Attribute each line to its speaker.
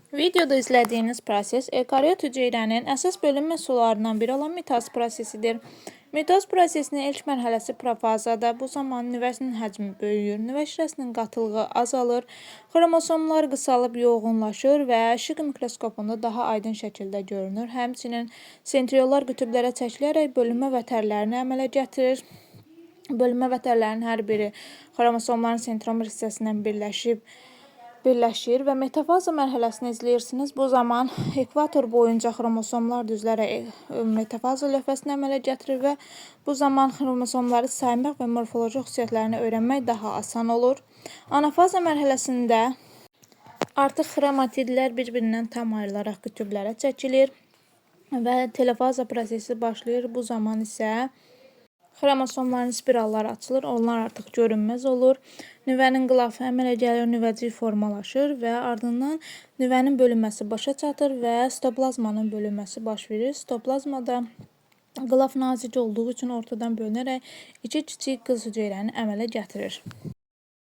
Speaker 1: Videoda izlədiyiniz proses eukaryot hüceyrənin əsas bölünmə sularından biri olan mitoz prosesidir. Mitoz prosesinin ilk mərhələsi profazadır. Bu zaman nüvəsinin həcmi böyüyür, nüvə şirəsinin qatılığı azalır, xromosomlar qısalıb yoğunlaşır və işıq mikroskopunda daha aydın şəkildə görünür. Həmçinin sentriollar qütblərə çəkilərək bölünmə vətərlərini əmələ gətirir. Bölünmə vətərlərinin hər biri xromosomların sentromер hissəsindən birləşir və metafaza mərhələsini izləyirsiniz. Bu zaman ekvator boyunca xromosomlar düzlərək metafaza lövhəsini əmələ gətirir və bu zaman xromosomları saymaq və morfoloji xüsusiyyətlərini öyrənmək daha asan olur. Anafaza mərhələsində artıq xromatidlər bir-birindən tam ayrılaraq qütblərə çəkilir və telofaza prosesi başlayır. Bu zaman isə xromosomların spiralları açılır, onlar artıq görünməz olur. Nüvənin qılafı əmələ gəlir, nüvəcik formalaşır və ardından nüvənin bölünməsi başa çatır və sitoplazmanın bölünməsi baş verir. Sitoplazmada qılaf nazik olduğu üçün ortadan bölünərək iki kiçik qız hüceyrəni əmələ gətirir.